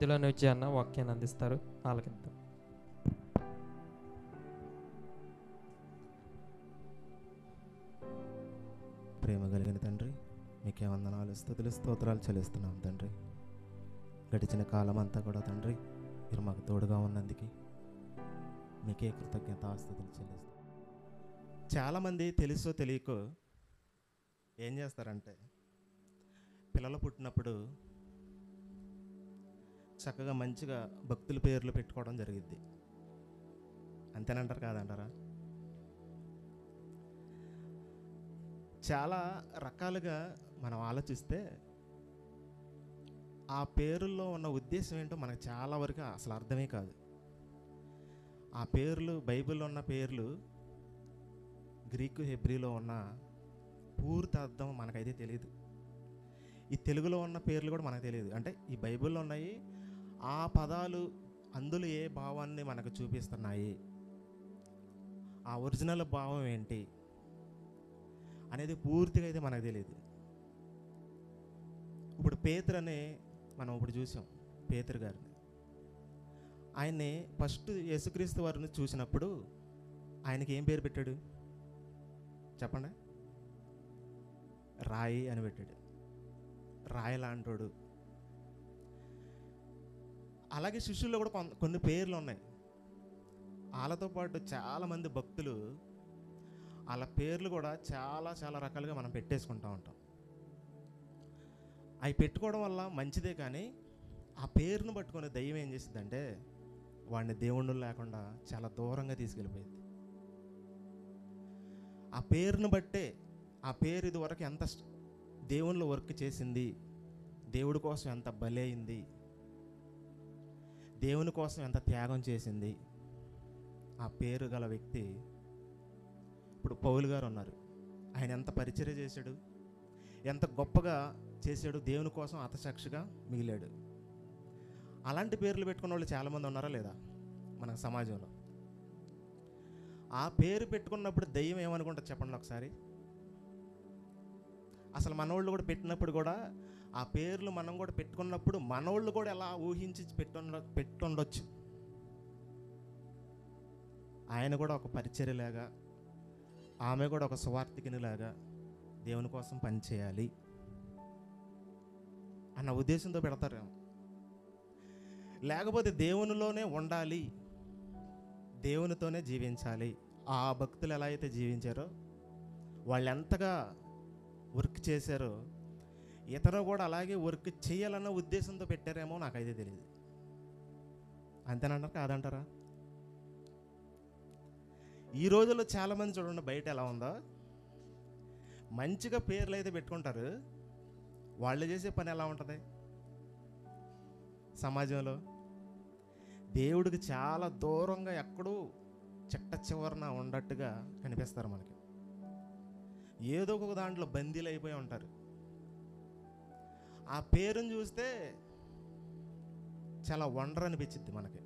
మధ్యలోనే వచ్చి అన్న వాక్యాన్ని అందిస్తారు, ఆలకిద్దాం. ప్రేమ కలిగిన తండ్రి, మీకే వందనాలు, స్తుతులు, స్తోత్రాలు చెల్లిస్తున్నాం తండ్రి. గడిచిన కాలం అంతా కూడా తండ్రి మీరు మాకు తోడుగా ఉన్నందుకు మీకే కృతజ్ఞతాస్తుతులు చెల్లిస్తాం. చాలామంది తెలుసో తెలియకో ఏం చేస్తారంటే, పిల్లలు పుట్టినప్పుడు చక్కగా మంచిగా భక్తుల పేర్లు పెట్టుకోవడం జరిగిద్ది. అంతేనంటారు కాదంటారా? చాలా రకాలుగా మనం ఆలోచిస్తే ఆ పేరుల్లో ఉన్న ఉద్దేశం ఏంటో మనకు చాలా వరకు అసలు అర్థమే కాదు. ఆ పేర్లు, బైబిల్లో ఉన్న పేర్లు గ్రీకు, హెబ్రీలో ఉన్న పూర్తి అర్థం మనకైతే తెలియదు. ఈ తెలుగులో ఉన్న పేర్లు కూడా మనకు తెలియదు. అంటే ఈ బైబిల్లో ఉన్నాయి, ఆ పదాలు అందులో ఏ భావాన్ని మనకు చూపిస్తున్నాయి, ఆ ఒరిజినల్ భావం ఏంటి అనేది పూర్తిగా అయితే మనకు తెలియదు. ఇప్పుడు పేతురు అని మనం ఇప్పుడు చూసాం, పేతురు గారిని. ఆయన్ని ఫస్ట్ యేసుక్రీస్తు వారిని చూసినప్పుడు ఆయనకి ఏం పేరు పెట్టాడు చెప్పండి? రాయి అని పెట్టాడు. రాయి లాంటోడు. అలాగే శిష్యుల్లో కూడా కొన్ని పేర్లు ఉన్నాయి. వాళ్ళతో పాటు చాలామంది భక్తులు వాళ్ళ పేర్లు కూడా చాలా చాలా రకాలుగా మనం పెట్టేసుకుంటూ ఉంటాం. అవి పెట్టుకోవడం వల్ల మంచిదే, కానీ ఆ పేరును పట్టుకునే దయ్యం ఏం చేస్తుందంటే వాడిని దేవుళ్ళు లేకుండా చాలా దూరంగా తీసుకెళ్ళిపోయింది. ఆ పేరును బట్టే, ఆ పేరు ఇదివరకు ఎంత దేవుళ్ళు వర్క్ చేసింది, దేవుడి కోసం ఎంత బలి అయింది, దేవుని కోసం ఎంత త్యాగం చేసింది, ఆ పేరు గల వ్యక్తి. ఇప్పుడు పౌలు గారు ఉన్నారు, ఆయన ఎంత పరిచర్య చేశాడు, ఎంత గొప్పగా చేశాడు, దేవుని కోసం హతసాక్షిగా మిగిలాడు. అలాంటి పేర్లు పెట్టుకున్న వాళ్ళు చాలామంది ఉన్నారా లేదా మన సమాజంలో? ఆ పేరు పెట్టుకున్నప్పుడు దయ్యం ఏమనుకుంటుంది చెప్పండి ఒకసారి? అసలు మనోళ్ళు కూడా పెట్టినప్పుడు కూడా ఆ పేర్లు మనం కూడా పెట్టుకున్నప్పుడు మనోళ్ళు కూడా ఎలా ఊహించి పెట్టుండొచ్చు. ఆయన కూడా ఒక పరిచర్యలాగా, ఆమె కూడా ఒక సువార్థికునిలాగా దేవుని కోసం పనిచేయాలి అన్న ఉద్దేశంతో పెడతారేమో. లేకపోతే దేవునిలోనే ఉండాలి, దేవునితోనే జీవించాలి. ఆ భక్తులు ఎలా అయితే జీవించారో, వాళ్ళు ఎంతగా వర్క్ చేశారో ఇతరు కూడా అలాగే వర్క్ చేయాలన్న ఉద్దేశంతో పెట్టారేమో, నాకైతే తెలియదు. అంతేనంటారా కాదంటారా? ఈ రోజుల్లో చాలామంది చూడండి, బయట ఎలా ఉందో, మంచిగా పేర్లు అయితే పెట్టుకుంటారు, వాళ్ళు చేసే పని ఎలా ఉంటుంది సమాజంలో? దేవుడికి చాలా దూరంగా ఎక్కడో చెట్ట చివరన ఉన్నట్టుగా కనిపిస్తారు మనకి. ఏదో ఒక దాంట్లో బందీలు అయిపోయి ఉంటారు. ఆ పేరుని చూస్తే చాలా వండర్ అనిపించింది మనకి.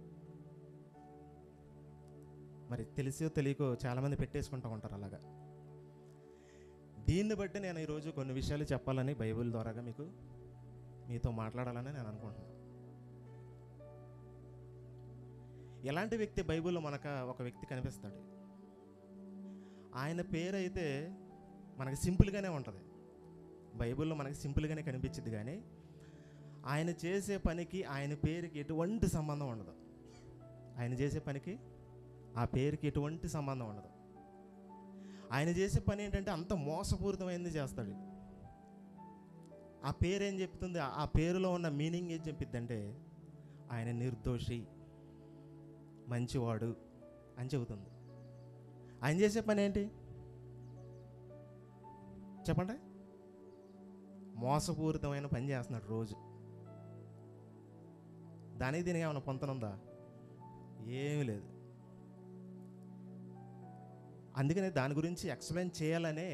మరి తెలిసో తెలియకో చాలామంది పెట్టేసుకుంటూ ఉంటారు అలాగా. దీన్ని బట్టి నేను ఈరోజు కొన్ని విషయాలు చెప్పాలని, బైబిల్ ద్వారాగా మీతో మాట్లాడాలని నేను అనుకుంటున్నాను. ఎలాంటి వ్యక్తి బైబిల్లో మనకు ఒక వ్యక్తి కనిపిస్తాడు. ఆయన పేరు అయితే మనకి సింపుల్గానే ఉంటుంది, బైబిల్లో మనకి సింపుల్గానే కనిపించింది, కానీ ఆయన చేసే పనికి ఆయన పేరుకి ఎటువంటి సంబంధం ఉండదు. ఆయన చేసే పనికి ఆ పేరుకి ఎటువంటి సంబంధం ఉండదు. ఆయన చేసే పని ఏంటంటే అంత మోసపూరితమైనది చేస్తాడు. ఆ పేరు ఏం చెప్తుంది, ఆ పేరులో ఉన్న మీనింగ్ ఏం చెప్పిద్దంటే ఆయన నిర్దోషి, మంచివాడు అని చెబుతుంది. ఆయన చేసే పని ఏంటి చెప్పండి? మోసపూరితమైన పని చేస్తున్నాడు రోజు. దానికి దీనికి ఏమైనా పొంతనుందా? ఏమీ లేదు. అందుకనే దాని గురించి ఎక్స్ప్లెయిన్ చేయాలనే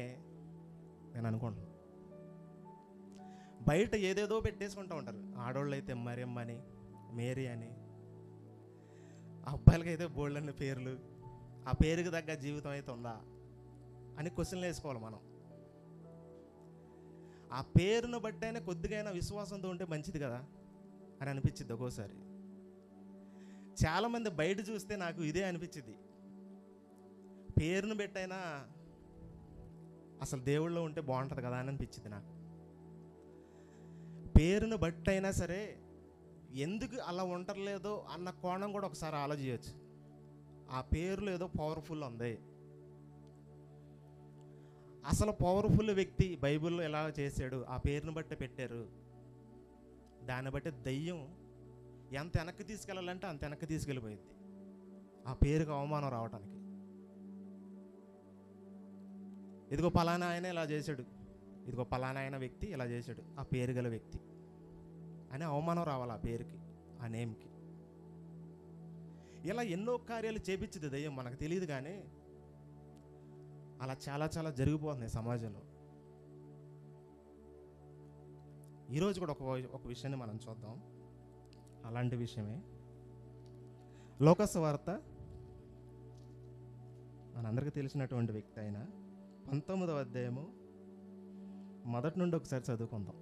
నేను అనుకుంటున్నాను. బయట ఏదేదో పెట్టేసుకుంటూ ఉంటారు. ఆడవాళ్ళు అయితే మరియమ్మ అని, మేరీ అని, అబ్బాయిలకి అయితే బోల్డ్ పేర్లు. ఆ పేరుకి తగ్గ జీవితం అయితే ఉందా అని క్వశ్చన్లు వేసుకోవాలి మనం. ఆ పేరును బట్టి అయినా కొద్దిగా విశ్వాసంతో ఉంటే మంచిది కదా. అని అనిపించింది ఒక్కోసారి. చాలామంది బయట చూస్తే నాకు ఇదే అనిపించింది. పేరును పెట్టైనా అసలు దేవుళ్ళో ఉంటే బాగుంటుంది కదా అని అనిపించింది నాకు. పేరును బట్టి అయినా సరే ఎందుకు అలా ఉండలేదో అన్న కోణం కూడా ఒకసారి ఆలోచించవచ్చు. ఆ పేరులో ఏదో పవర్ఫుల్ ఉంది. అసలు పవర్ఫుల్ వ్యక్తి బైబిల్లో ఎలా చేశాడు, ఆ పేరును బట్టి పెట్టారు. దాన్ని బట్టి దయ్యం ఎంత వెనక్కి తీసుకెళ్ళాలంటే అంత వెనక్కి తీసుకెళ్ళిపోయింది, ఆ పేరుకి అవమానం రావటానికి. ఇదిగో పలానా ఆయన ఇలా చేశాడు, ఇదిగో పలానా ఆయన వ్యక్తి ఇలా చేశాడు, ఆ పేరు గల వ్యక్తి అని అవమానం రావాలి ఆ పేరుకి, ఆ నేమ్కి. ఇలా ఎన్నో కార్యాలు చేపించింది దయ్యం, మనకు తెలియదు. కానీ అలా చాలా చాలా జరిగిపోతుంది సమాజంలో. ఈరోజు కూడా ఒక విషయాన్ని మనం చూద్దాం. అలాంటి విషయమే లోకాసు వార్త, మనందరికీ తెలిసినటువంటి వ్యక్తి అయిన 19వ అధ్యాయము మొదటి నుండి ఒకసారి చదువుకుందాం.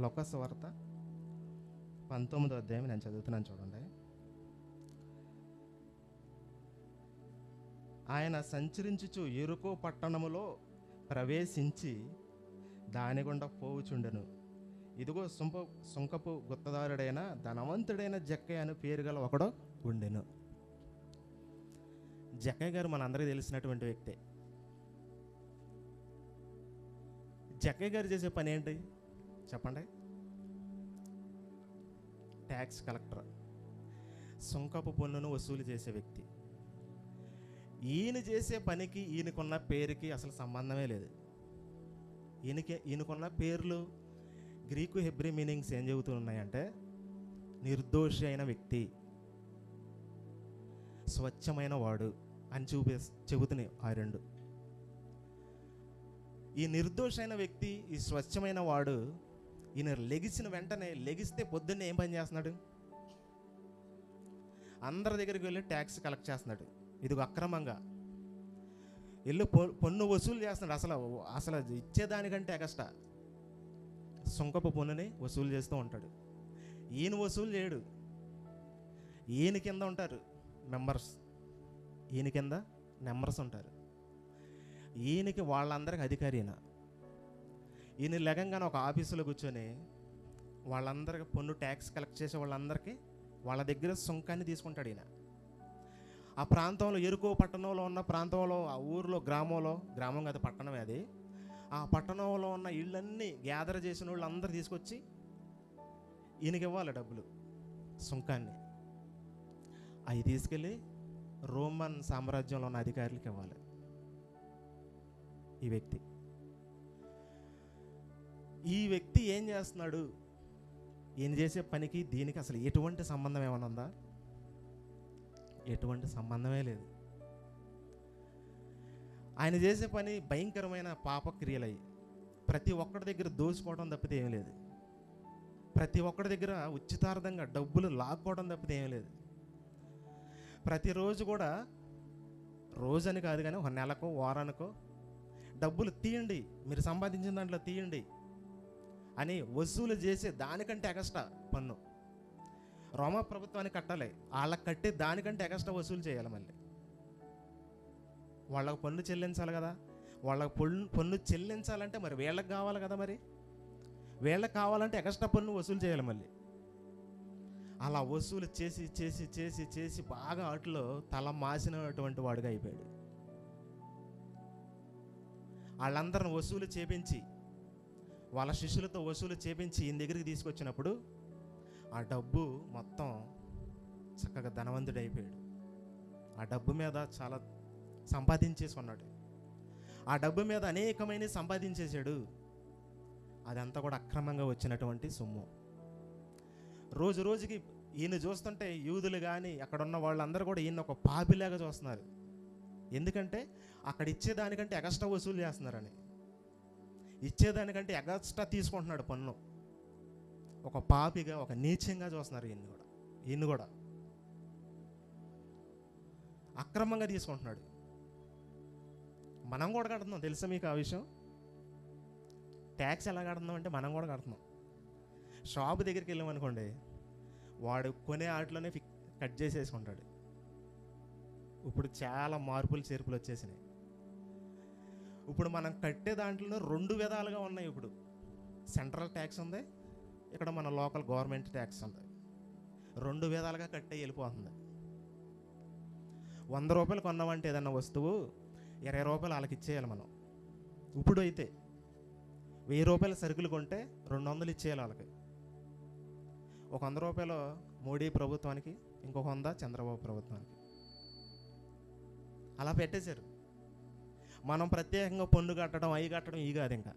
లోకాసు వార్త 19వ అధ్యాయం నేను చదువుతున్నాను, చూడండి. ఆయన సంచరించుచు యెరికో పట్టణములో ప్రవేశించి దాని గుండా పోవుచుండెను. ఇదిగో సుంకపు గుత్తదారుడైన ధనవంతుడైన జక్కయ్య అని పేరు గల ఒకడు ఉండెను. జక్కయ్య గారు మనందరికీ తెలిసినటువంటి వ్యక్తే. జక్కయ్య గారు చేసే పని ఏంటి చెప్పండి? ట్యాక్స్ కలెక్టర్, సుంకపు పన్నును వసూలు చేసే వ్యక్తి. ఈయన చేసే పనికి ఈయనకున్న పేరుకి అసలు సంబంధమే లేదు. ఈయనకున్న పేర్లు గ్రీకు హెబ్రీ మీనింగ్స్ ఏం చెబుతున్నాయంటే నిర్దోషి అయిన వ్యక్తి, స్వచ్ఛమైన వాడు అని చెబుతున్నాయి ఆ రెండు. ఈ నిర్దోషైన వ్యక్తి, ఈ స్వచ్ఛమైన వాడు, ఈయన లెగిసిన వెంటనే, లెగిస్తే పొద్దున్నే ఏం పని చేస్తున్నాడు? అందరి దగ్గరికి వెళ్ళి ట్యాక్స్ కలెక్ట్ చేస్తున్నాడు. ఇదిగో అక్రమంగా వెళ్ళి పన్ను వసూలు చేస్తున్నాడు. అసలు ఇచ్చేదానికంటే ఎగస్ట్రా సుంకపు పన్నుని వసూలు చేస్తూ ఉంటాడు. ఈయన వసూలు చేయడు, ఈయన కింద ఉంటారు మెంబర్స్, ఈయన కింద నెంబర్స్ ఉంటారు. ఈయనకి వాళ్ళందరికీ అధికారి. ఈయన లెగంగానే ఒక ఆఫీసులో కూర్చొని వాళ్ళందరికీ పన్ను ట్యాక్స్ కలెక్ట్ చేసే వాళ్ళందరికీ వాళ్ళ దగ్గర సుంకాన్ని తీసుకుంటాడు ఈయన. ఆ ప్రాంతంలో, ఎరుకో పట్టణంలో ఉన్న ప్రాంతంలో, ఆ ఊరిలో, గ్రామం కాదు పట్టణమే అది, ఆ పట్టణంలో ఉన్న ఇళ్ళన్నీ గ్యాదర్ చేసిన వాళ్ళందరూ తీసుకొచ్చి ఈయనకి ఇవ్వాలి డబ్బులు, సుంకాన్ని. అవి తీసుకెళ్ళి రోమన్ సామ్రాజ్యంలో ఉన్న అధికారులకు ఇవ్వాలి ఈ వ్యక్తి ఏం చేస్తున్నాడు? ఈయన చేసే పనికి దీనికి అసలు ఎటువంటి సంబంధం ఏమైనా ఉందా? ఎటువంటి సంబంధమే లేదు. ఆయన చేసే పని భయంకరమైన పాపక్రియలయ్యి, ప్రతి ఒక్కడి దగ్గర దోచుకోవడం తప్పితే ఏమీ లేదు. ప్రతి ఒక్కడి దగ్గర ఉచితార్థంగా డబ్బులు లాక్కోవడం తప్పితే ఏమీ లేదు. ప్రతిరోజు కూడా, రోజని కాదు కానీ ఒక నెలకో వారానికో డబ్బులు తీయండి, మీరు సంపాదించిన దాంట్లో తీయండి అని వసూలు చేసే దానికంటే ఎగస్ట్రా పన్ను రోమా ప్రభుత్వానికి కట్టాలి. వాళ్ళకి కట్టి దానికంటే ఎగస్ట్రా వసూలు చేయాలి. మళ్ళీ వాళ్ళకు పన్ను చెల్లించాలి కదా. వాళ్ళకు పన్ను చెల్లించాలంటే మరి వీళ్ళకి కావాలి కదా. మరి వీళ్ళకి కావాలంటే ఎగస్ట్రా పన్ను వసూలు చేయాలి మళ్ళీ. అలా వసూలు చేసి చేసి చేసి చేసి బాగా వాటిలో తల మాసినటువంటి వాడుగా అయిపోయాడు. వాళ్ళందరిని వసూలు చేపించి, వాళ్ళ శిష్యులతో వసూలు చేపించి ఈయన దగ్గరికి తీసుకొచ్చినప్పుడు ఆ డబ్బు మొత్తం చక్కగా ధనవంతుడు అయిపోయాడు. ఆ డబ్బు మీద చాలా సంపాదించేసి ఉన్నాడు. ఆ డబ్బు మీద అనేకమైన సంపాదించేశాడు. అదంతా కూడా అక్రమంగా వచ్చినటువంటి సొమ్ము. రోజు రోజుకి ఈయన చూస్తుంటే యూదులు కానీ అక్కడ ఉన్న వాళ్ళందరూ కూడా ఈయన ఒక పాపిలాగా చూస్తున్నారు. ఎందుకంటే అక్కడ ఇచ్చేదానికంటే ఎగస్ట్రా వసూలు చేస్తున్నారని, ఇచ్చేదానికంటే ఎగస్ట్రా తీసుకుంటున్నాడు పన్ను. ఒక పాపిగా, ఒక నీచంగా చూస్తున్నారు ఈయన్ని కూడా అక్రమంగా తీసుకుంటున్నాడు. మనం కూడా కడుతున్నాం, తెలుసా మీకు ఆ విషయం? ట్యాక్స్ ఎలా కడుతున్నాం అంటే మనం కూడా కడుతున్నాం. షాప్ దగ్గరికి వెళ్ళామనుకోండి, వాడు కొనే ఆటలోనే కట్ చేసేసుకుంటాడు. ఇప్పుడు చాలా మార్పులు చేర్పులు వచ్చేసినాయి. ఇప్పుడు మనం కట్టే దాంట్లో 2 విధాలుగా ఉన్నాయి. ఇప్పుడు సెంట్రల్ ట్యాక్స్ ఉంది, ఇక్కడ మన లోకల్ గవర్నమెంట్ ట్యాక్స్ ఉంది. 2 విధాలుగా కట్టే వెళ్ళిపోతుంది. 100 రూపాయలు కొన్నామంటే ఏదన్నా వస్తువు 20 రూపాయలు వాళ్ళకి ఇచ్చేయాలి మనం. ఇప్పుడు అయితే 1000 రూపాయల సరుకులు కొంటే 200 ఇచ్చేయాలి వాళ్ళకి. ఒక 100 రూపాయలు మోడీ ప్రభుత్వానికి, ఇంకొక 100 చంద్రబాబు ప్రభుత్వానికి. అలా పెట్టేశారు. మనం ప్రత్యేకంగా పన్ను కట్టడం, అవి కట్టడం ఇవి కాదు. ఇంకా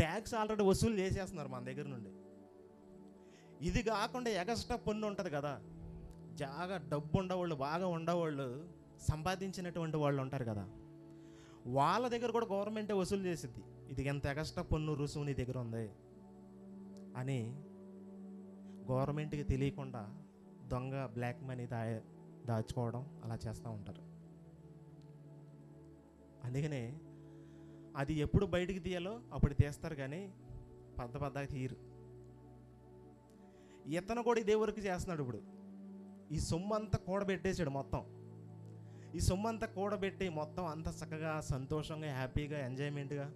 ట్యాక్స్ ఆల్రెడీ వసూలు చేసేస్తున్నారు మన దగ్గర నుండి. ఇది కాకుండా ఎగస్ట్రా పన్ను ఉంటుంది కదా, జాగా డబ్బు ఉండేవాళ్ళు, బాగా ఉండేవాళ్ళు, సంపాదించినటువంటి వాళ్ళు ఉంటారు కదా, వాళ్ళ దగ్గర కూడా గవర్నమెంటే వసూలు చేసిద్ది. ఇది ఎంత ఎగస్ట్రా పన్ను రుసుము నీ దగ్గర ఉంది అని గవర్నమెంట్కి తెలియకుండా దొంగ బ్లాక్ మనీ దాచుకోవడం అలా చేస్తూ ఉంటారు. అందుకనే అది ఎప్పుడు బయటికి తీయాలో అప్పుడు తీస్తారు, కానీ పద్దగా తీయరు. ఇతను కూడా ఇదే వరకు చేస్తున్నాడు. ఇప్పుడు ఈ సొమ్ము అంతా కూడబెట్టేసాడు. మొత్తం ఈ సొమ్ము అంతా కూడబెట్టి మొత్తం అంత చక్కగా సంతోషంగా హ్యాపీగా ఎంజాయ్మెంట్గా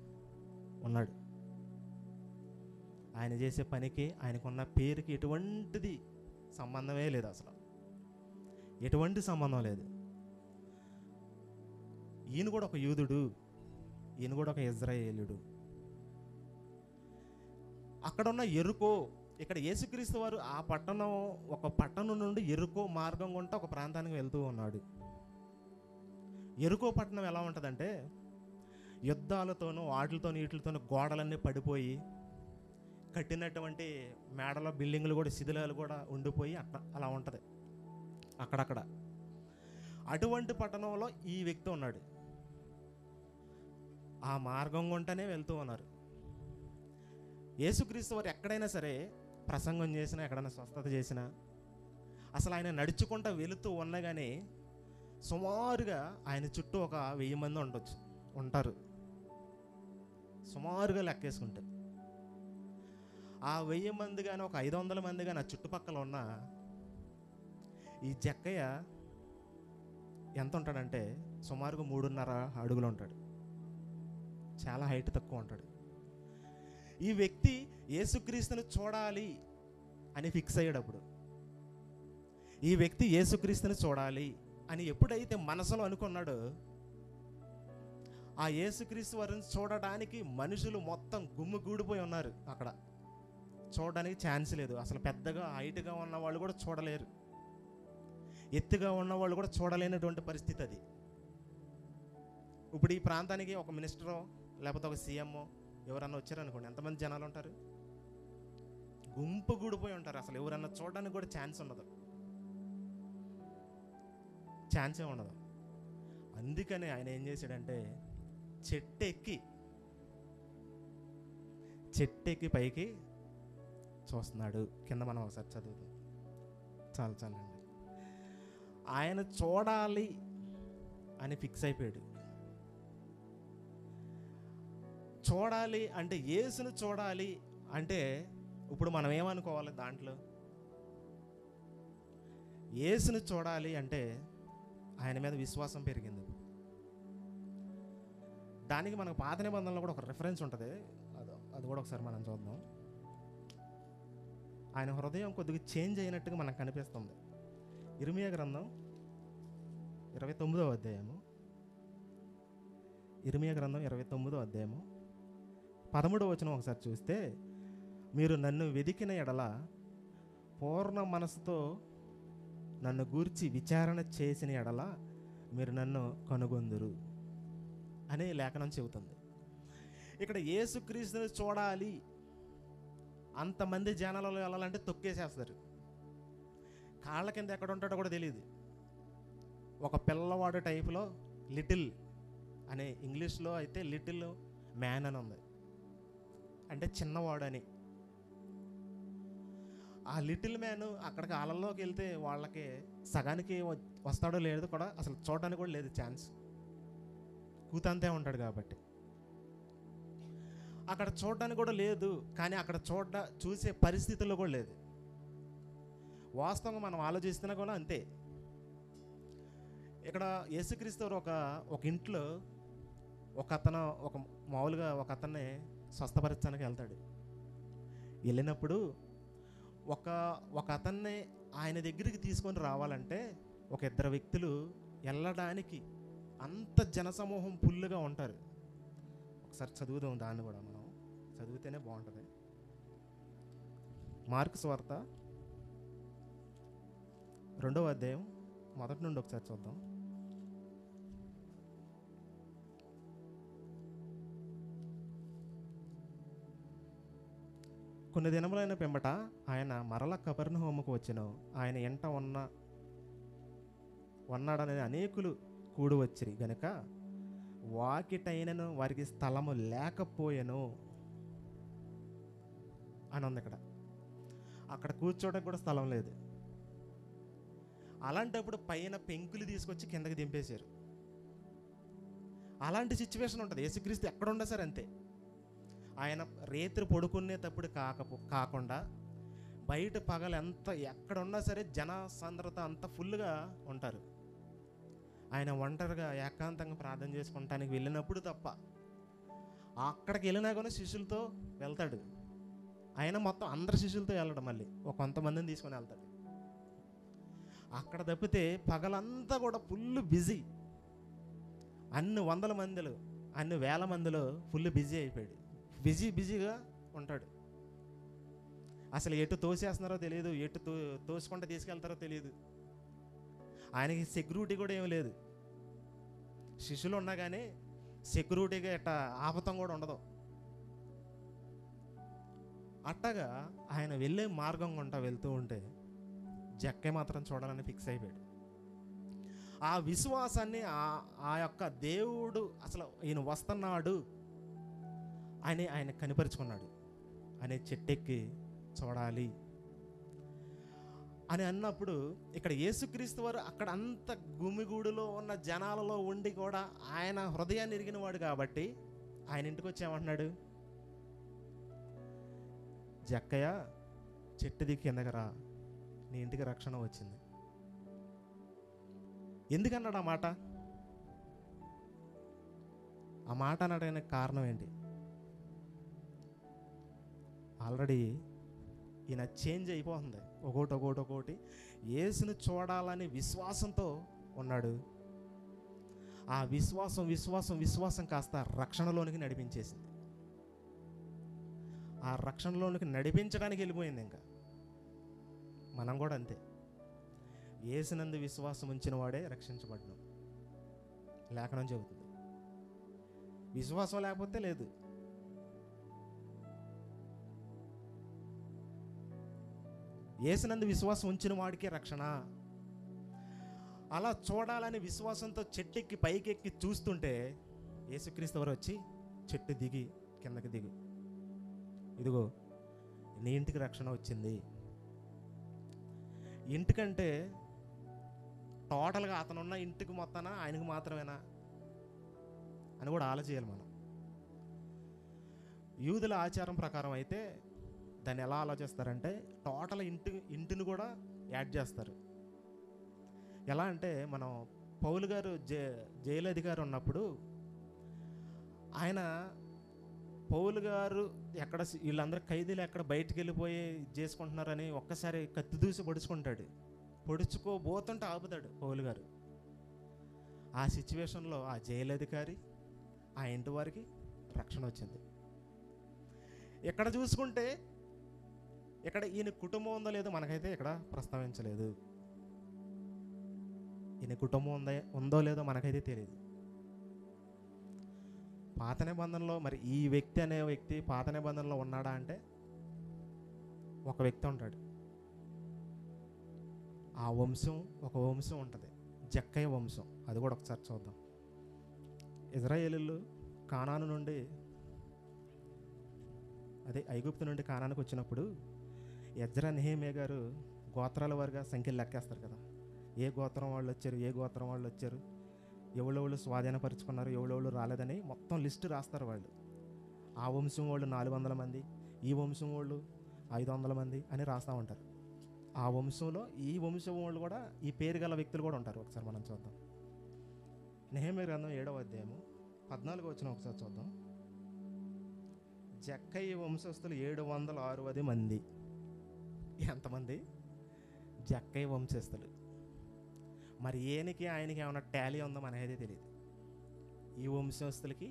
ఉన్నాడు. ఆయన చేసే పనికి ఆయనకున్న పేరుకి ఎటువంటిది సంబంధమే లేదు. అసలు ఎటువంటి సంబంధం లేదు. ఈయన కూడా ఒక యూదుడు, ఈయన కూడా ఒక ఇజ్రాయేలుడు. అక్కడ ఉన్న ఎరుకో, ఇక్కడ యేసుక్రీస్తు వారు ఆ పట్టణం, ఒక పట్టణం నుండి ఎరుకో మార్గం గుంట ఒక ప్రాంతానికి వెళ్తూ ఉన్నాడు. ఎరుకో పట్టణం ఎలా ఉంటుందంటే, యుద్ధాలతోనూ వాటితోనూ వీటితోనూ గోడలన్నీ పడిపోయి, కట్టినటువంటి మేడల బిల్డింగ్లు కూడా శిథిలాలు కూడా ఉండిపోయి అలా ఉంటుంది అక్కడక్కడ. అటువంటి పట్టణంలో ఈ వ్యక్తి ఉన్నాడు. ఆ మార్గం గుంటనే వెళ్తూ ఉన్నారు. యేసుక్రీస్తు వారు ఎక్కడైనా సరే ప్రసంగం చేసినా, ఎక్కడైనా స్వస్థత చేసినా, అసలు ఆయన నడుచుకుంటూ వెళుతూ ఉన్నగానే సుమారుగా ఆయన చుట్టూ ఒక 1000 మంది ఉంటారు సుమారుగా లెక్కేసుకుంటే. ఆ 1000 మంది కానీ, ఒక 500 మంది కానీ ఆ చుట్టుపక్కల ఉన్న ఈ జక్కయ్య ఎంత ఉంటాడంటే సుమారుగా 3.5 అడుగులు ఉంటాడు. చాలా హైట్ తక్కువ ఉంటాడు. ఈ వ్యక్తి యేసుక్రీస్తుని చూడాలి అని ఫిక్స్ అయ్యాడు. అప్పుడు ఈ వ్యక్తి యేసుక్రీస్తుని చూడాలి అని ఎప్పుడైతే మనసులో అనుకున్నాడో, ఆ యేసుక్రీస్తు వారిని చూడడానికి మనుషులు మొత్తం గుమ్మిగూడిపోయి ఉన్నారు. అక్కడ చూడడానికి ఛాన్స్ లేదు. అసలు పెద్దగా హైట్గా ఉన్న వాళ్ళు కూడా చూడలేరు, ఎత్తుగా ఉన్నవాళ్ళు కూడా చూడలేనటువంటి పరిస్థితి అది. ఇప్పుడు ఈ ప్రాంతానికి ఒక మినిస్టరో లేకపోతే ఒక సీఎంఓ ఎవరన్నా వచ్చారనుకోండి, ఎంతమంది జనాలు ఉంటారు? గుంపు గూడిపోయి ఉంటారు. అసలు ఎవరన్నా చూడడానికి కూడా ఛాన్సే ఉండదు. అందుకని ఆయన ఏం చేశాడంటే, చెట్టెక్కి పైకి చూస్తున్నాడు. కింద మనం ఒకసారి చదువుతాం. చాలండి. ఆయన చూడాలి అని ఫిక్స్ అయిపోయాడు. చూడాలి అంటే, యేసును చూడాలి అంటే ఇప్పుడు మనం ఏమనుకోవాలి? దాంట్లో యేసును చూడాలి అంటే ఆయన మీద విశ్వాసం పెరిగింది. దానికి మనకు పాత నిబంధనలో కూడా ఒక రిఫరెన్స్ ఉంటుంది. అది కూడా ఒకసారి మనం చూద్దాం. ఆయన హృదయం కొద్దిగా చేంజ్ అయినట్టుగా మనకు కనిపిస్తుంది. ఇర్మియా గ్రంథం 29వ అధ్యాయము. ఇర్మియా గ్రంథం 29వ అధ్యాయము 13వ వచనం ఒకసారి చూస్తే, మీరు నన్ను వెదికిన ఎడల పూర్ణ మనసుతో నన్ను గూర్చి విచారణ చేసిన ఎడల మీరు నన్ను కనుగొందురు అనే లేఖనం చెబుతుంది. ఇక్కడ యేసుక్రీస్తుని చూడాలి, అంతమంది జనాలలో వెళ్ళాలంటే తొక్కేసేస్తారు. కాళ్ళ కింద ఎక్కడ ఉంటాడో కూడా తెలియదు. ఒక పిల్లవాడు టైపులో లిటిల్ అనే, ఇంగ్లీష్లో అయితే లిటిల్ మ్యాన్ అని ఉంది, అంటే చిన్నవాడు అని. ఆ లిటిల్ మ్యాన్ అక్కడికి అలల్లోకి వెళ్తే వాళ్ళకి సగానికి వస్తాడో లేదో కూడా అసలు చూడడానికి కూడా లేదు ఛాన్స్, కూతంతే ఉంటాడు కాబట్టి. అక్కడ చూడడానికి కూడా లేదు, కానీ అక్కడ చూసే పరిస్థితుల్లో కూడా లేదు. వాస్తవంగా మనం ఆలోచిస్తున్నా కూడా అంతే. ఇక్కడ యేసుక్రీస్తు ఒక ఇంట్లో మామూలుగా ఒక అతన్ని స్వస్థపరచడానికి వెళ్తాడు. వెళ్ళినప్పుడు ఒక అతన్ని ఆయన దగ్గరికి తీసుకొని రావాలంటే ఒక ఇద్దరు వ్యక్తులు వెళ్ళడానికి అంత జనసమూహం ఫుల్గా ఉంటారు. ఒకసారి చదువుదాం, దాన్ని కూడా మనం చదివితేనే బాగుంటుంది. మార్కు సువార్త 2వ అధ్యాయం మొదటి నుండి ఒకసారి చూద్దాం. కొన్ని దినములైన పిమ్మట ఆయన మరల కపెర్నహూముకు వచ్చెను. ఆయన ఎంట ఉన్నాడని అనేకులు కూడి వచ్చిరి గనుక వాకిటైనను వారికి స్థలము లేకపోయెను అని ఉంది. అక్కడ కూర్చోడానికి కూడా స్థలం లేదు. అలాంటప్పుడు పైన పెంకులు తీసుకొచ్చి కిందకి దింపేశారు. అలాంటి సిచ్యువేషన్ ఉంటుంది. యేసుక్రీస్తు ఎక్కడ ఉన్నా సరే అంతే. ఆయన రేత్రి పడుకునేటప్పుడు కాకుండా బయట పగలు ఎక్కడ ఉన్నా సరే జన సాంద్రత అంత ఫుల్గా ఉంటారు. ఆయన ఒంటరిగా ఏకాంతంగా ప్రార్థన చేసుకుంటానికి వెళ్ళినప్పుడు తప్ప, అక్కడికి వెళ్ళినా కూడా శిష్యులతో వెళ్తాడు. ఆయన మొత్తం అందరి శిష్యులతో వెళ్ళడం, మళ్ళీ కొంతమందిని తీసుకొని వెళ్తాడు. అక్కడ తప్పితే పగలంతా కూడా ఫుల్ బిజీ. అన్ని వందల మందిలో, అన్ని వేల మందిలో ఫుల్ బిజీ అయిపోయాడు. బిజీగా ఉంటాడు. అసలు ఎటు తోసేస్తున్నారో తెలియదు, ఎటు తోసుకుంటే తీసుకెళ్తారో తెలియదు. ఆయనకి సెక్యూరిటీ కూడా ఏమి లేదు. శిష్యులు ఉన్నా కానీ సెక్యూరిటీగా ఎట్ట ఆపతం కూడా ఉండదు. అట్టగా ఆయన వెళ్ళే మార్గం గుంటా వెళ్తూ ఉంటే జక్కే మాత్రం చూడాలని ఫిక్స్ అయిపోయాడు. ఆ విశ్వాసాన్ని ఆ యొక్క దేవుడు అసలు ఈయన వస్తున్నాడు అని ఆయన కనిపరుచుకున్నాడు. అనే చెట్టెక్కి చూడాలి అని అన్నప్పుడు ఇక్కడ యేసుక్రీస్తు వారు అక్కడ అంత గుమిగూడులో ఉన్న జనాలలో ఉండి కూడా ఆయన హృదయాన్ని ఎరిగిన వాడు కాబట్టి ఆయన ఇంటికి వచ్చి ఏమంటున్నాడు, జక్కయ్య చెట్టు దిక్కు కిందకి రా, నీ ఇంటికి రక్షణ వచ్చింది. ఎందుకన్నాడు ఆ మాట? ఆ మాట అనడానికి కారణం ఏంటి? ఆల్రెడీ ఈయన చేంజ్ అయిపోతుంది. ఒకటి యేసును చూడాలని విశ్వాసంతో ఉన్నాడు. ఆ విశ్వాసం కాస్త రక్షణలోనికి నడిపించేసింది. ఆ రక్షణలోనికి నడిపించడానికి వెళ్ళిపోయింది. ఇంకా మనం కూడా అంతే. యేసునందు విశ్వాసం ఉంచిన వాడే రక్షించబడ్డాం లేఖనం చెబుతుంది. విశ్వాసం లేకపోతే లేదు. యేసునందు విశ్వాసం ఉంచిన వాడికే రక్షణ. అలా చూడాలని విశ్వాసంతో చెట్టెక్కి పైకెక్కి చూస్తుంటే యేసుక్రీస్తు వారు వచ్చి చెట్టు దిగి కిందకి దిగు, ఇదిగో నీ ఇంటికి రక్షణ వచ్చింది. ఇంటికంటే టోటల్గా అతనున్న ఇంటికి మొత్తానా ఆయనకు మాత్రమేనా అని కూడా ఆలోచించాలి మనం. యూదుల ఆచారం ప్రకారం అయితే దాన్ని ఎలా ఆలోచిస్తారంటే టోటల్ ఇంటిని కూడా యాడ్ చేస్తారు. ఎలా అంటే మనం పౌలు గారు జైలు అధికారి ఉన్నప్పుడు ఆయన పౌలు గారు ఎక్కడ వీళ్ళందరూ ఖైదీలు ఎక్కడ బయటికి వెళ్ళిపోయి చేసుకుంటున్నారని ఒక్కసారి కత్తి దూసి పొడుచుకుంటాడు. పొడుచుకోబోతుంటే ఆపుతాడు పౌలు గారు. ఆ సిచ్యువేషన్లో ఆ జైలు అధికారి ఆ ఇంటి వారికి రక్షణ వచ్చింది. ఎక్కడ చూసుకుంటే ఇక్కడ ఈయన కుటుంబం ఉందో లేదో మనకైతే ఇక్కడ ప్రస్తావించలేదు. ఈయన కుటుంబం ఉందో లేదో మనకైతే తెలియదు. పాత నిబంధనలో మరి ఈ వ్యక్తి అనే వ్యక్తి పాత నిబంధనలో ఉన్నాడా అంటే ఒక వ్యక్తి ఉంటాడు. ఆ ఒక వంశం ఉంటుంది, జక్కయ్య వంశం. అది కూడా ఒకసారి చూద్దాం. ఇజ్రాయేలీలు కానాను నుండి ఐగుప్తు నుండి కానానికి వచ్చినప్పుడు ఎజ్రా నెహెమియా గారు గోత్రాల వారుగా సంఖ్యలు లెక్కేస్తారు కదా. ఏ గోత్రం వాళ్ళు వచ్చారు, ఎవరెవళ్ళు స్వాధీనపరుచుకున్నారు, ఎవరెవళ్ళు రాలేదని మొత్తం లిస్టు రాస్తారు వాళ్ళు. ఆ వంశం వాళ్ళు 400 మంది, ఈ వంశం వాళ్ళు 500 మంది అని రాస్తూ ఉంటారు. ఆ వంశంలో ఈ వంశం వాళ్ళు కూడా, ఈ పేరు గల వ్యక్తులు కూడా ఉంటారు. ఒకసారి మనం చూద్దాం. నెహెమ్యా గ్రంథం 7వ అధ్యాయము 14వ వచనం ఒకసారి చూద్దాం. జక్కయ్య వంశస్థులు 760 మంది. ఎంతమంది? జక్కయ్య వంశస్థులు. మరి ఆయనకి ఏమైనా టాలీ ఉందో మనకైతే తెలియదు. ఈ వంశస్థులకి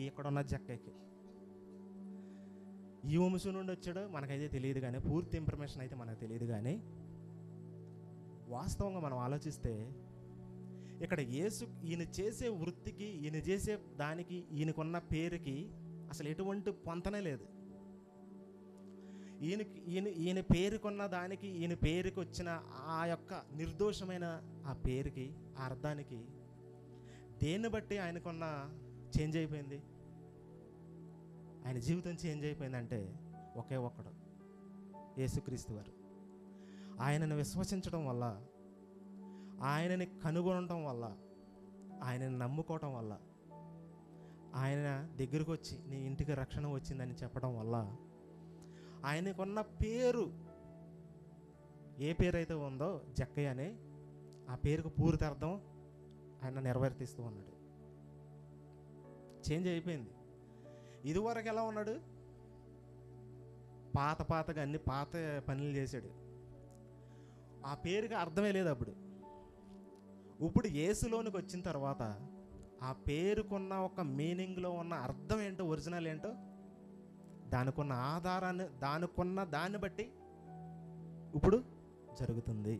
ఇక్కడ ఉన్న జక్కయ్యకి ఈ వంశం నుండి వచ్చాడో మనకైతే తెలియదు, కానీ పూర్తి ఇన్ఫర్మేషన్ అయితే మనకు తెలియదు. కానీ వాస్తవంగా మనం ఆలోచిస్తే ఇక్కడ ఈయన చేసే వృత్తికి, ఈయన చేసే దానికి, ఈయనకున్న పేరుకి అసలు ఎటువంటి పొంతనే లేదు. ఈయన పేరుకున్న దానికి, ఈయన పేరుకి వచ్చిన ఆ యొక్క నిర్దోషమైన ఆ పేరుకి, ఆ అర్థానికి దేన్ని బట్టి ఆయనకున్న చేంజ్ అయిపోయింది, ఆయన జీవితం చేంజ్ అయిపోయిందంటే ఒకే ఒక్కడు, యేసుక్రీస్తు వారు. ఆయనను విశ్వసించడం వల్ల, ఆయనని కనుగొనడం వల్ల, ఆయనని నమ్ముకోవటం వల్ల, ఆయన దగ్గరకు వచ్చి నీ ఇంటికి రక్షణ వచ్చిందని చెప్పడం వల్ల ఆయనకున్న పేరు, ఏ పేరు అయితే ఉందో జక్కయ్య అనే, ఆ పేరుకు పూర్తి అర్థం ఆయన నెరవేర్తిస్తూ ఉన్నాడు. చేంజ్ అయిపోయింది. ఇదివరకు ఎలా ఉన్నాడు? పాతగా అన్ని పాత పనులు చేశాడు. ఆ పేరుకి అర్థమే లేదు అప్పుడు. ఇప్పుడు యేసులోనికి వచ్చిన తర్వాత ఆ పేరుకున్న ఒక మీనింగ్లో ఉన్న అర్థం ఏంటో, ఒరిజినల్ ఏంటో, దానికున్న ఆధారాన్ని, దాన్ని బట్టి ఇప్పుడు జరుగుతుంది.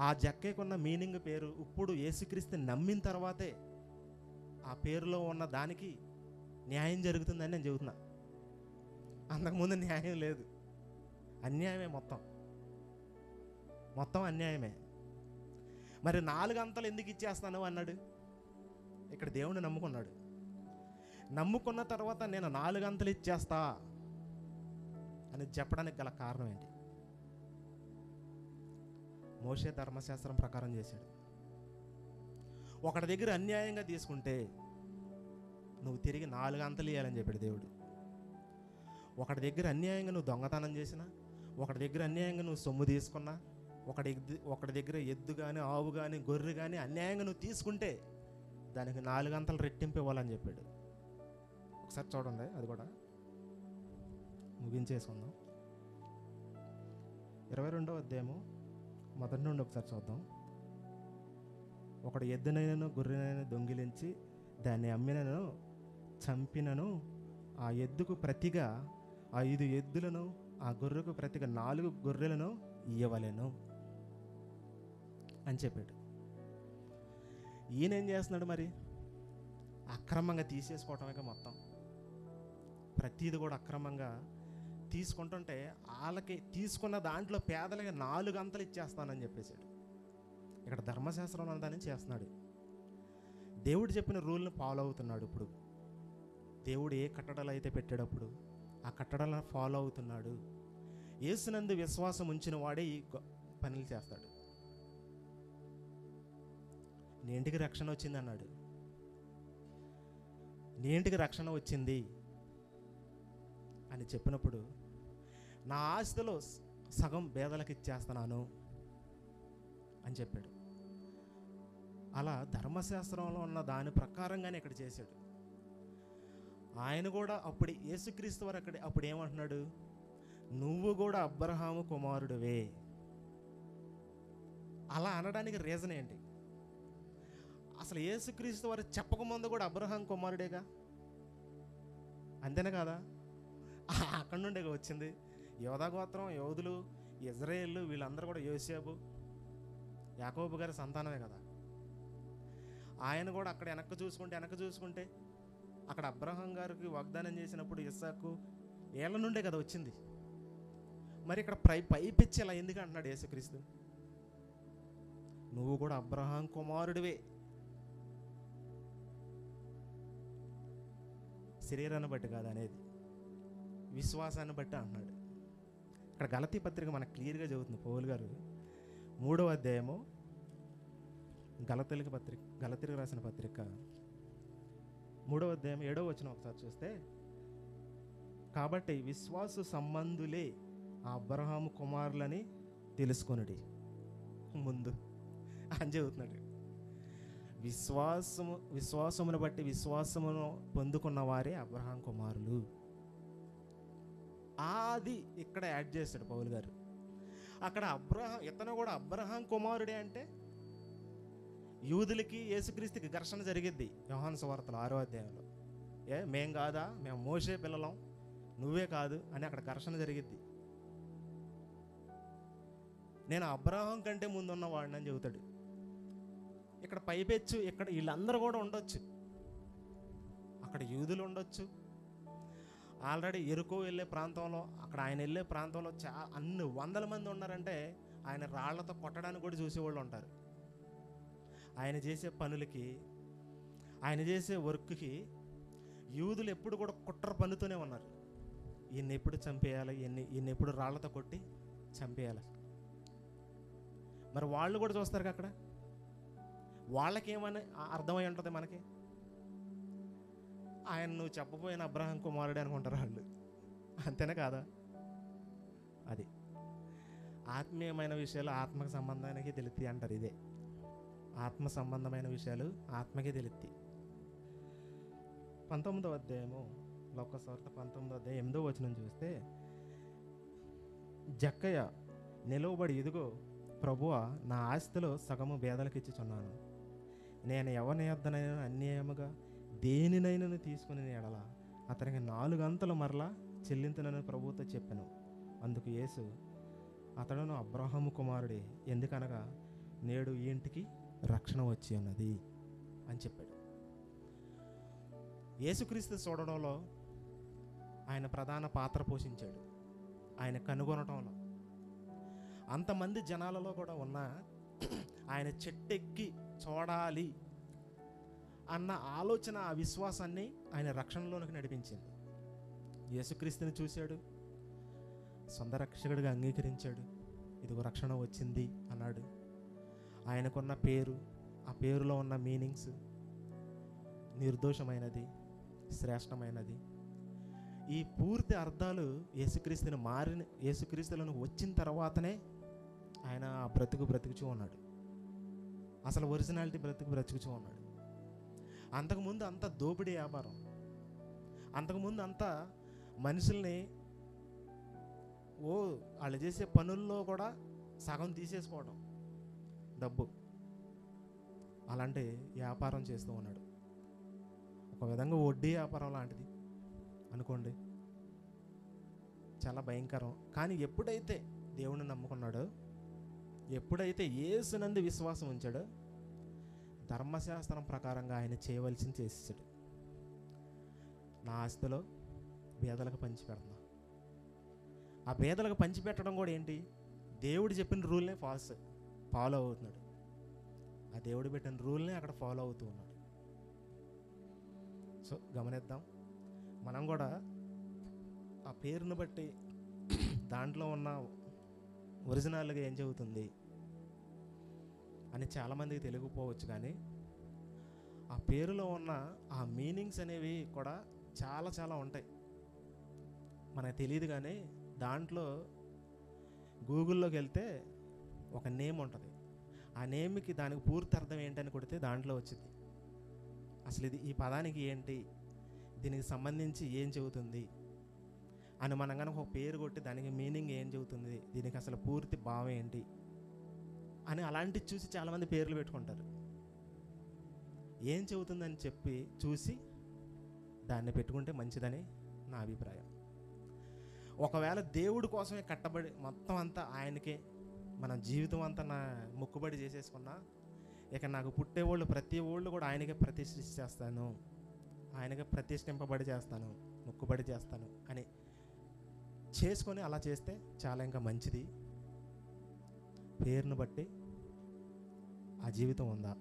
ఆ జక్కయ్యకున్న మీనింగ్ పేరు ఇప్పుడు యేసుక్రీస్తు నమ్మిన తర్వాతే ఆ పేరులో ఉన్న దానికి న్యాయం జరుగుతుందని నేను చెబుతున్నా. అంతకుముందు న్యాయం లేదు, అన్యాయమే, మొత్తం అన్యాయమే. మరి 4 అంతలు ఎందుకు ఇచ్చేస్తాను అన్నాడు? ఇక్కడ దేవుడిని నమ్ముకున్నాడు. నమ్ముకున్న తర్వాత నేను 4 అంతలు ఇచ్చేస్తా అని చెప్పడానికి గల కారణం ఏంటి? మోషే ధర్మశాస్త్రం ప్రకారం చేశాడు. ఒకటి దగ్గర అన్యాయంగా తీసుకుంటే నువ్వు తిరిగి 4 అంతలు ఇవ్వాలని చెప్పాడు దేవుడు. ఒకటి దగ్గర అన్యాయంగా నువ్వు దొంగతనం చేసినా, ఒకటి దగ్గర అన్యాయంగా నువ్వు సొమ్ము తీసుకున్నా, ఒకటి దగ్గర ఎద్దు కానీ, ఆవు కానీ, గొర్రె కానీ అన్యాయంగా నువ్వు తీసుకుంటే దానికి 4 అంతలు రెట్టింపు ఇవ్వాలని చెప్పాడు. ఒకసారి చూడండి, అది కూడా ముగించేసుకుందాం. 22వ అధ్యాయము 1 నుండి ఒకసారి చూద్దాం. ఒకడు ఎద్దునైనను గొర్రెనైనా దొంగిలించి దాన్ని అమ్మినను చంపినను ఆ ఎద్దుకు ప్రతిగా 5 ఎద్దులను, ఆ గొర్రెకు ప్రతిగా 4 గొర్రెలను ఇయ్యవలెను అని చెప్పాడు. ఈయన ఏం చేస్తున్నాడు మరి? అక్రమంగా తీసేసుకోవటమే. మొత్తం ప్రతిది కూడా అక్రమంగా తీసుకుంటుంటే వాళ్ళకి తీసుకున్న దాంట్లో పేదలకి 4 అంతలు ఇచ్చేస్తానని చెప్పేశాడు. ఇక్కడ ధర్మశాస్త్రం దాన్ని చేస్తున్నాడు. దేవుడు చెప్పిన రూల్ని ఫాలో అవుతున్నాడు. ఇప్పుడు దేవుడు ఏ కట్టడలు అయితే పెట్టేటప్పుడు ఆ కట్టడలను ఫాలో అవుతున్నాడు. యేసునందు విశ్వాసం ఉంచిన వాడే ఈ పనులు చేస్తాడు. నీ ఇంటికి రక్షణ వచ్చింది అన్నాడు. నీ ఇంటికి రక్షణ వచ్చింది అని చెప్పినప్పుడు నా ఆస్తిలో సగం పేదలకు ఇచ్చేస్తున్నాను అని చెప్పాడు. అలా ధర్మశాస్త్రంలో ఉన్న దాని ప్రకారంగానే ఇక్కడ చేశాడు. ఆయన కూడా అప్పుడు యేసుక్రీస్తు వారు అప్పుడు ఏమంటున్నాడు? నువ్వు కూడా అబ్రహాము కుమారుడివే. అలా అనడానికి రీజన్ ఏంటి? అసలు యేసుక్రీస్తు వారు చెప్పకముందు కూడా అబ్రహాం కుమారుడేగా, అంతేనా కాదా? అక్కడి నుండే వచ్చింది. యోధా గోత్రం, యోధులు, ఇజ్రాయేలు వీళ్ళందరూ కూడా యోసేపు, యాకోబు గారి సంతానమే కదా. ఆయన కూడా అక్కడ వెనక్కి చూసుకుంటే అక్కడ అబ్రహాం గారికి వాగ్దానం చేసినప్పుడు ఇస్సాకు ఏళ్ళ నుండే కదా వచ్చింది. మరి ఇక్కడ పైపిచ్చి ఇలా ఎందుకు అంటున్నాడు యేసుక్రీస్తు? నువ్వు కూడా అబ్రహాం కుమారుడివే. శరీరాన్ని బట్టి కాదు అనేది, విశ్వాసాన్ని బట్టి అంటున్నాడు. ఇక్కడ గలతీ పత్రిక మనకు క్లియర్గా చెబుతుంది. పౌలు గారు 3వ అధ్యాయము గలతీలకు రాసిన పత్రిక 3వ అధ్యాయం 7వ వచనం ఒకసారి చూస్తే, కాబట్టి విశ్వాస సంబంధులే ఆ అబ్రహాము కుమారులని తెలుసుకొనుడి. ముందు అని చెబుతున్నాడు. విశ్వాసమును బట్టి విశ్వాసమును పొందుకున్న వారే అబ్రహాం కుమారులు. అది ఇక్కడ యాడ్ చేస్తాడు పౌలు గారు. అక్కడ ఇతను కూడా అబ్రహాం కుమారుడే అంటే యూదులకి యేసుక్రీస్తుకి ఘర్షణ జరిగిద్ది. యోహాను సువార్తలో 6వ అధ్యాయంలో, మేం కాదా, మేము మోషే పిల్లలం, నువ్వే కాదు అని అక్కడ ఘర్షణ జరిగిద్ది. నేను అబ్రహాం కంటే ముందున్న వాడిని అని చెబుతాడు. ఇక్కడ పైపెచ్చు ఇక్కడ వీళ్ళందరూ కూడా ఉండొచ్చు, అక్కడ యూదులు ఉండొచ్చు. ఆల్రెడీ ఎరుకో వెళ్ళే ప్రాంతంలో, అక్కడ ఆయన వెళ్ళే ప్రాంతంలో అన్ని వందల మంది ఉన్నారంటే ఆయన రాళ్లతో కొట్టడానికి కూడా చూసేవాళ్ళు ఉంటారు. ఆయన చేసే పనులకి, ఆయన చేసే వర్క్కి యూదులు ఎప్పుడు కూడా కుట్ర పన్నుతూనే ఉన్నారు. ఈయన్ని ఎప్పుడు చంపేయాలి, ఈయన్ని ఎప్పుడు రాళ్లతో కొట్టి చంపేయాలి. మరి వాళ్ళు కూడా చూస్తారు అక్కడ, వాళ్ళకేమని అర్థమై ఉంటుంది మనకి, ఆయన నువ్వు చెప్పబోయిన అబ్రహాం కుమారుడే అనుకుంటారు వాళ్ళు. అంతేనా కాదా? అది ఆత్మీయమైన విషయాలు ఆత్మకు సంబంధానికి తెలుస్తాయి అంటారు. ఇదే ఆత్మ సంబంధమైన విషయాలు ఆత్మకే తెలుస్తాయి. 19వ అధ్యాయము లోకసువార్త 19వ అధ్యాయం 8వ వచనం చూస్తే, జక్కయ్య నిలువబడి, ఇదిగో ప్రభువా, నా ఆస్తిలో సగము పేదలకు ఇచ్చుచున్నాను. నేను ఎవరిని యొద్దనైనా అన్యాయముగా దేనినైనా తీసుకుని ఎడల అతనికి 4 అంతలు మరలా చెల్లించునని ప్రభువుతో చెప్పాను. అందుకు యేసు, అతడును అబ్రహాము కుమారుడే, ఎందుకనగా నేడు ఈ ఇంటికి రక్షణ వచ్చి ఉన్నది అని చెప్పాడు. యేసుక్రీస్తు చూడడంలో ఆయన ప్రధాన పాత్ర పోషించాడు. ఆయన కనుగొనటంలో, అంతమంది జనాలలో కూడా ఉన్న ఆయన చెట్టెక్కి చూడాలి అన్న ఆలోచన, ఆ విశ్వాసాన్ని ఆయన రక్షణలోనికి నడిపించింది. యేసుక్రీస్తుని చూశాడు, సొంత రక్షకుడిగా అంగీకరించాడు, ఇదిగో రక్షణ వచ్చింది అన్నాడు. ఆయనకున్న పేరు, ఆ పేరులో ఉన్న మీనింగ్స్ నిర్దోషమైనది, శ్రేష్టమైనది, ఈ పూర్తి అర్థాలు యేసుక్రీస్తులను వచ్చిన తర్వాతనే ఆయన బ్రతుకుచూ ఉన్నాడు. అసలు ఒరిజినాలిటీ బ్రతుకుచూ ఉన్నాడు. అంతకుముందు అంతా దోపిడీ వ్యాపారం, అంతకుముందు అంతా మనుషుల్ని వాళ్ళు చేసే పనుల్లో కూడా సగం తీసేసుకోవడం, డబ్బు, అలాంటి వ్యాపారం చేస్తూ ఉన్నాడు. ఒక విధంగా వడ్డీ వ్యాపారం లాంటిది అనుకోండి, చాలా భయంకరం. కానీ ఎప్పుడైతే దేవుణ్ణి నమ్ముకున్నాడో, ఎప్పుడైతే యేసునందు విశ్వాసం ఉంచాడో, ధర్మశాస్త్రం ప్రకారంగా ఆయన చేయవలసింది చేసేసాడు. నా ఆస్తిలో పేదలకు పంచిపెడుతున్నా. ఆ పేదలకు పంచిపెట్టడం కూడా ఏంటి, దేవుడు చెప్పిన రూల్నే ఫాలో అవుతున్నాడు. ఆ దేవుడు పెట్టిన రూల్నే అక్కడ ఫాలో అవుతూ ఉన్నాడు. సో గమనిద్దాం, మనం కూడా ఆ పేరును బట్టి దాంట్లో ఉన్న ఒరిజినల్గా ఏం చెబుతుంది అని చాలామందికి తెలియకపోవచ్చు. కానీ ఆ పేరులో ఉన్న ఆ మీనింగ్స్ అనేవి కూడా చాలా చాలా ఉంటాయి, మనకు తెలియదు. కానీ దాంట్లో గూగుల్లోకి వెళ్తే ఒక నేమ్ ఉంటుంది, ఆ నేమ్కి దానికి పూర్తి అర్థం ఏంటని కొడితే దాంట్లో వచ్చింది. అసలు ఈ పదానికి ఏంటి, దీనికి సంబంధించి ఏం చెబుతుంది అని మనం కనుక ఒక పేరు కొట్టి దానికి మీనింగ్ ఏం చెబుతుంది, దీనికి అసలు పూర్తి భావం ఏంటి అని అలాంటివి చూసి చాలామంది పేర్లు పెట్టుకుంటారు. ఏం చెబుతుందని చెప్పి చూసి దాన్ని పెట్టుకుంటే మంచిదని నా అభిప్రాయం. ఒకవేళ దేవుడి కోసమే కట్టబడి మొత్తం అంతా ఆయనకే మన జీవితం అంతా నా మొక్కుబడి చేసేసుకున్నా, ఇక నాకు పుట్టేవాళ్ళు ప్రతి వాళ్ళు కూడా ఆయనకే ప్రతిష్ఠిస్తాను, ఆయనకే ప్రతిష్ఠింపబడి చేస్తాను, మొక్కుబడి చేస్తాను అని చేసుకొని అలా చేస్తే చాలా ఇంకా మంచిది. పేరును బట్టి ఆ జీవితం ఉందా?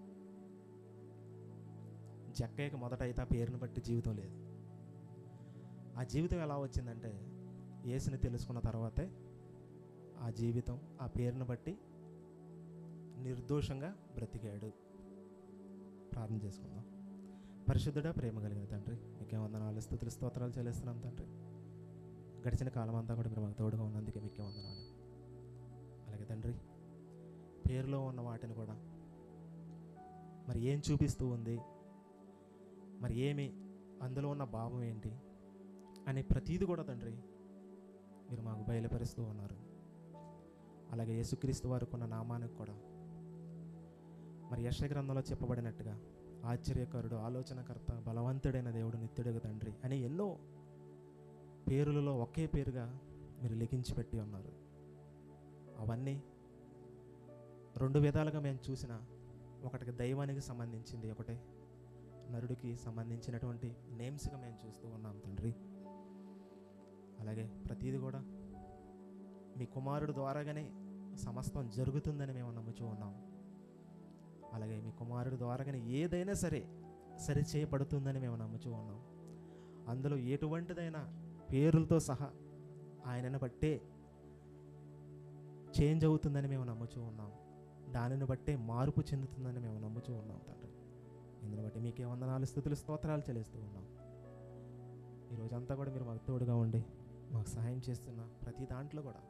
జక్కయ్యకి మొదట అయితే ఆ పేరును బట్టి జీవితం లేదు. ఆ జీవితం ఎలా వచ్చిందంటే యేసుని తెలుసుకున్న తర్వాతే ఆ జీవితం ఆ పేరును బట్టి నిర్దోషంగా బ్రతికాడు. ప్రార్థన చేసుకుందాం. పరిశుద్ధుడా, ప్రేమ కలిగిన తండ్రి, మీకే వందనాలు, స్తుతులు స్తోత్రాలు చెల్లిస్తున్నాం తండ్రి. గడిచిన కాలం అంతా కూడా మీరు మాకు తోడుగా ఉన్నందుకే మీకే వందనాలు. అలాగే తండ్రి, పేరులో ఉన్న వాటిని కూడా మరి ఏం చూపిస్తూ ఉంది, మరి ఏమి అందులో ఉన్న భావం ఏంటి అని ప్రతీది కూడా తండ్రి మీరు మాకు బయలుపరుస్తూ ఉన్నారు. అలాగే యేసుక్రీస్తు వారికి ఉన్న నామానికి కూడా మరి యెషయా గ్రంథంలో చెప్పబడినట్టుగా ఆశ్చర్యకరుడు, ఆలోచనకర్త, బలవంతుడైన దేవుడు, నిత్యుడు తండ్రి అని ఎన్నో పేరులలో ఒకే పేరుగా మీరు లిఖించి పెట్టి ఉన్నారు. అవన్నీ రెండు విధాలుగా మేము చూసిన, ఒకటికి దైవానికి సంబంధించింది, ఒకటి నరుడికి సంబంధించినటువంటి నేమ్స్గా మేము చూస్తూ ఉన్నాం తండ్రి. అలాగే ప్రతీది కూడా మీ కుమారుడు ద్వారాగానే సమస్తం జరుగుతుందని మేము నమ్ముచూ ఉన్నాం. అలాగే మీ కుమారుడు ద్వారాగానే ఏదైనా సరే సరి చేయబడుతుందని మేము నమ్ముచూ ఉన్నాం. అందులో ఎటువంటిదైనా పేరులతో సహా ఆయనను బట్టే చేంజ్ అవుతుందని మేము నమ్ముచూ ఉన్నాం. దానిని బట్టే మార్పు చెందుతుందని మేము నమ్ముచూ ఉన్నాం తండ్రి. ఇందుని బట్టి మీకే వందనాలు, స్తుతులు స్తోత్రాలు చెల్లిస్తూ ఉన్నాం. ఈరోజంతా కూడా మీరు మాకు తోడుగా ఉండి మాకు సహాయం చేస్తున్న ప్రతి దాంట్లో కూడా